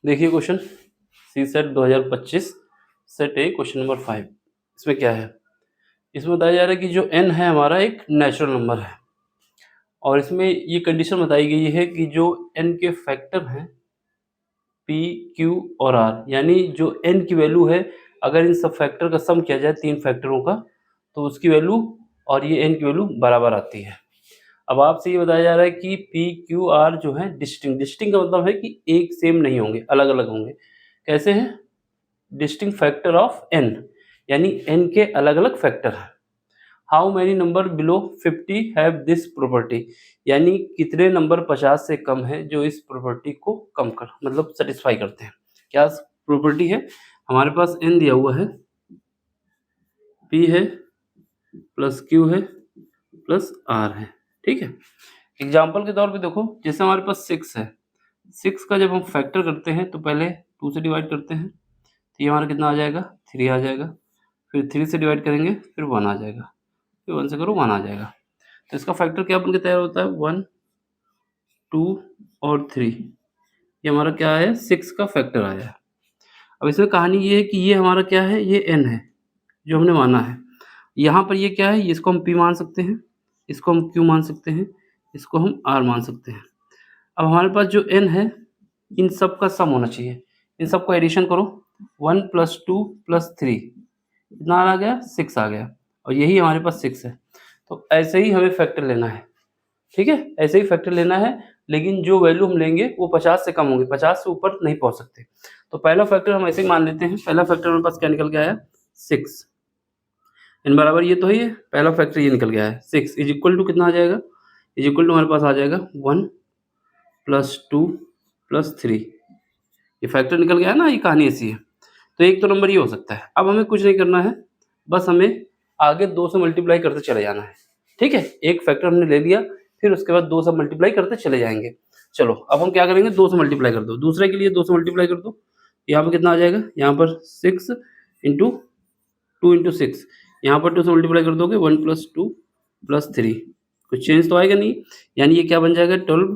देखिए question CSAT 2025 set A question number 5। इसमें क्या है, इसमें बताया जा रहा है कि जो n है हमारा एक नेचुरल नंबर है और इसमें ये कंडीशन बताई गई है कि जो n के फैक्टर हैं p, q और r, यानी जो n की वैल्यू है अगर इन सब फैक्टर का सम किया जाए, तीन फैक्टरों का, तो उसकी वैल्यू और ये n की वैल्यू बराबर आती है। अब आपसे ये बताया जा रहा है कि पी क्यू आर जो है डिस्टिंक्ट का मतलब है कि एक सेम नहीं होंगे, अलग अलग होंगे। कैसे हैं? डिस्टिंक्ट फैक्टर ऑफ एन, यानी एन के अलग अलग फैक्टर हैं। How many number below 50 have this property, यानी कितने नंबर 50 से कम है जो इस प्रॉपर्टी को कम कर मतलब सेटिस्फाई करते हैं। क्या प्रॉपर्टी है? हमारे पास एन दिया हुआ है, पी है प्लस क्यू है प्लस आर है, ठीक है। एग्जाम्पल के तौर पे देखो, जैसे हमारे पास 6 है, 6 का जब हम फैक्टर करते हैं तो पहले 2 से डिवाइड करते हैं, तो ये हमारा कितना आ जाएगा, 3 आ जाएगा। फिर 3 से डिवाइड करेंगे, फिर 1 आ जाएगा, फिर 1 से करो 1 आ जाएगा। तो इसका फैक्टर क्या बन के तैयार होता है, 1, 2 और 3। ये हमारा क्या है, 6 का फैक्टर आया है। अब इसमें कहानी ये है कि ये हमारा क्या है, ये n है जो हमने माना है। यहाँ पर ये क्या है, इसको हम p मान सकते हैं, इसको हम q मान सकते हैं, इसको हम r मान सकते हैं। अब हमारे पास जो n है, इन सब का सम होना चाहिए। इन सबको एडिशन करो, 1 + 2 + 3 कितना आ गया, 6 आ गया, और यही हमारे पास 6 है। तो ऐसे ही हमें फैक्टर लेना है, ठीक है, ऐसे ही फैक्टर लेना है, लेकिन जो वैल्यू हम लेंगे वो 50 से कम होंगे, 50 से ऊपर नहीं पहुंच सकते। तो पहला फैक्टर हम ऐसे ही मान लेते हैं। पहला फैक्टर हमारे पास क्या निकल के आया, 6 इन बराबर ये तो ही है, पहला फैक्टर ये निकल गया है। 6 इज इक्वल टू कितना आ जाएगा, इज इक्वल टू हमारे पास आ जाएगा 1 + 2 + 3। ये फैक्टर निकल गया है ना, ये कहानी ऐसी है। तो एक तो नंबर ये हो सकता है। अब हमें कुछ नहीं करना है, बस हमें आगे 2 से मल्टीप्लाई करते चले जाना है, ठीक है। एक फैक्टर हमने ले लिया, फिर उसके बाद 2 से मल्टीप्लाई करते चले जाएंगे। चलो अब हम क्या करेंगे, 2 से मल्टीप्लाई कर दो, दूसरे के लिए 2 से मल्टीप्लाई कर दो। यहाँ पर कितना आ जाएगा, यहाँ पर 6 इंटू 2 इंटू 6, यहाँ पर 2 से मल्टीप्लाई कर दोगे, 1 + 2 + 3, कुछ चेंज तो आएगा नहीं, यानी ये क्या बन जाएगा, 12।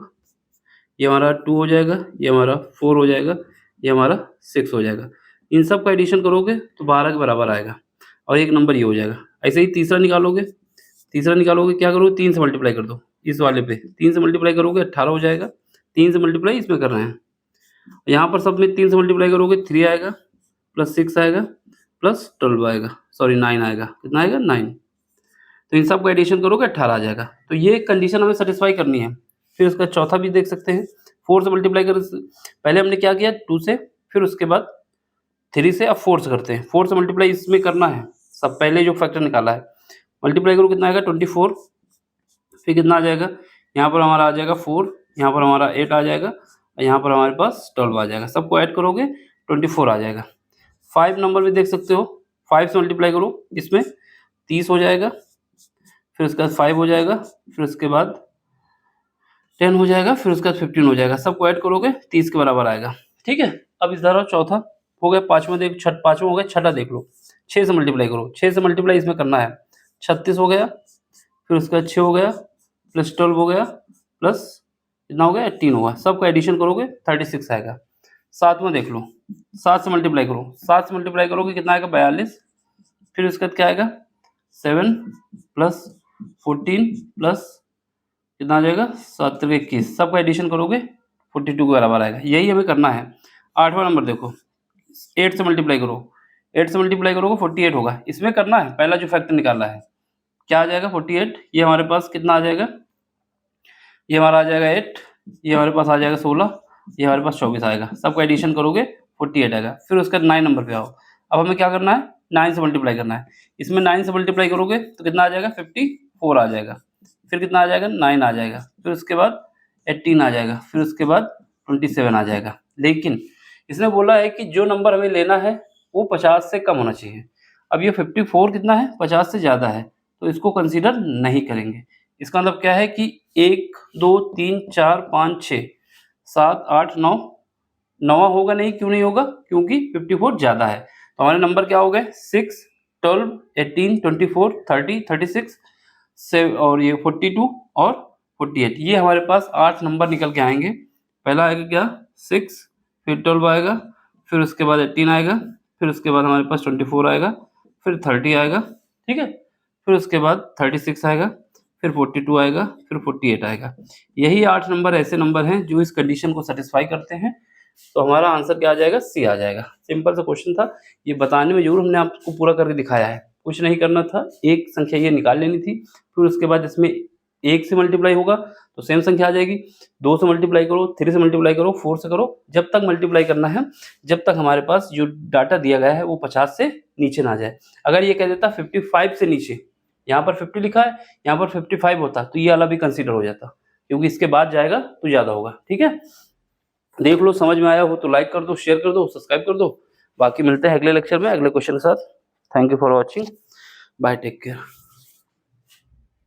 ये हमारा 2 हो जाएगा, ये हमारा 4 हो जाएगा, ये हमारा 6 हो जाएगा। इन सब का एडिशन करोगे तो 12 के बराबर आएगा, और एक नंबर ये हो जाएगा। ऐसे ही तीसरा निकालोगे, क्या करोगे, 3 से मल्टीप्लाई कर दो इस वाले पे, 3 से मल्टीप्लाई करोगे 18 हो जाएगा। 3 से मल्टीप्लाई इसमें कर रहे हैं, यहाँ पर सब में 3 से मल्टीप्लाई करोगे 3 आएगा, प्लस 6 आएगा, प्लस 12 आएगा, सॉरी 9 आएगा, कितना आएगा 9। तो इन सब का एडिशन करोगे 18 आ जाएगा। तो ये कंडीशन हमें सेटिस्फाई करनी है। फिर उसका चौथा भी देख सकते हैं, 4 से मल्टीप्लाई कर, पहले हमने क्या किया 2 से, फिर उसके बाद 3 से, अब 4 से करते हैं। 4 से मल्टीप्लाई इसमें करना है, सब पहले जो फैक्टर निकाला है मल्टीप्लाई करो, कितना आएगा 24। फिर कितना आ जाएगा, यहाँ पर हमारा आ जाएगा 4, यहाँ पर हमारा 8 आ जाएगा, और यहाँ पर हमारे पास 12 आ जाएगा। सबको ऐड करोगे 24 आ जाएगा। 5 नंबर भी देख सकते हो, 5 से मल्टीप्लाई करो, इसमें 30 हो जाएगा, फिर उसके बाद 5 हो जाएगा, फिर उसके बाद 10 हो जाएगा, फिर उसके बाद 15 हो जाएगा। सबको ऐड करोगे 30 के बराबर आएगा, ठीक है। अब इस तरह चौथा हो गया, पांचवा हो गया, छठा देख लो, 6 से मल्टीप्लाई करो, 6 से मल्टीप्लाई इसमें करना है, 36 हो गया, फिर उसके बाद 6 हो गया, प्लस 12 हो गया, प्लस कितना हो गया 18 होगा। सबका एडिशन करोगे 36 आएगा। सातवां देख लो, 7 से मल्टीप्लाई करो, 7 से मल्टीप्लाई करोगे कितना आएगा 42, फिर उसके बाद क्या आएगा 7 + 14 प्लस कितना आ जाएगा 7 × 21, सबका एडिशन करोगे 42 के बराबर आएगा। यही हमें करना है। आठवां नंबर देखो, 8 से मल्टीप्लाई करो, 8 से मल्टीप्लाई करोगे 48 होगा, इसमें करना है पहला जो फैक्टर निकाला है, क्या आ जाएगा 48। ये हमारे पास कितना आ जाएगा, ये हमारा आ जाएगा 8, ये हमारे पास आ जाएगा 16, ये हमारे पास 24 आएगा। सबका एडिशन करोगे 48 आएगा। फिर उसका 9 नंबर पे आओ, अब हमें क्या करना है 9 से मल्टीप्लाई करना है। इसमें 9 से मल्टीप्लाई करोगे तो कितना आ जाएगा 54 आ जाएगा, फिर कितना आ जाएगा 9 आ जाएगा, फिर उसके बाद 18 आ जाएगा, फिर उसके बाद 27 आ जाएगा। लेकिन इसने बोला है कि जो नंबर हमें लेना है वो 50 से कम होना चाहिए। अब ये 54 कितना है, 50 से ज़्यादा है, तो इसको कंसीडर नहीं करेंगे। इसका मतलब क्या है कि 1 2 3 4 5 6 7 8 9, नौवां होगा नहीं, क्यों नहीं होगा, क्योंकि 54 ज़्यादा है। तो हमारे नंबर क्या हो गए 6 12 18 24 30 36 और ये 42 और 48, ये हमारे पास 8 नंबर निकल के आएंगे। पहला आएगा क्या 6 फिर 12 आएगा, फिर उसके बाद 18 आएगा, फिर उसके बाद हमारे पास 24 आएगा, फिर 30 आएगा, ठीक है। फिर उसके बाद 36 आएगा, फिर 42 आएगा, फिर 48 आएगा। यही 8 नंबर ऐसे नंबर हैं जो इस कंडीशन को सेटिस्फाई करते हैं। तो हमारा आंसर क्या आ जाएगा? सी आ जाएगा। सिंपल सा क्वेश्चन था, ये बताने में ज़रूर हमने आपको पूरा करके दिखाया है। कुछ नहीं करना था, एक संख्या ये निकाल लेनी थी, फिर उसके बाद इसमें 1 से मल्टीप्लाई होगा तो सेम संख्या आ जाएगी, 2 से मल्टीप्लाई करो, 3 से मल्टीप्लाई करो, 4 से करो, जब तक मल्टीप्लाई करना है, जब तक हमारे पास जो डाटा दिया गया है वो 50 से नीचे ना जाए। अगर ये कह देता 55 से नीचे, यहाँ पर 50 लिखा है, यहाँ पर 55 होता तो ये वाला भी कंसीडर हो जाता, क्योंकि इसके बाद जाएगा तो ज़्यादा होगा, ठीक है। देख लो, समझ में आया हो तो लाइक कर दो, शेयर कर दो, सब्सक्राइब कर दो। बाकी मिलते हैं अगले लेक्चर में अगले क्वेश्चन के साथ। Thank you for watching, bye, take care.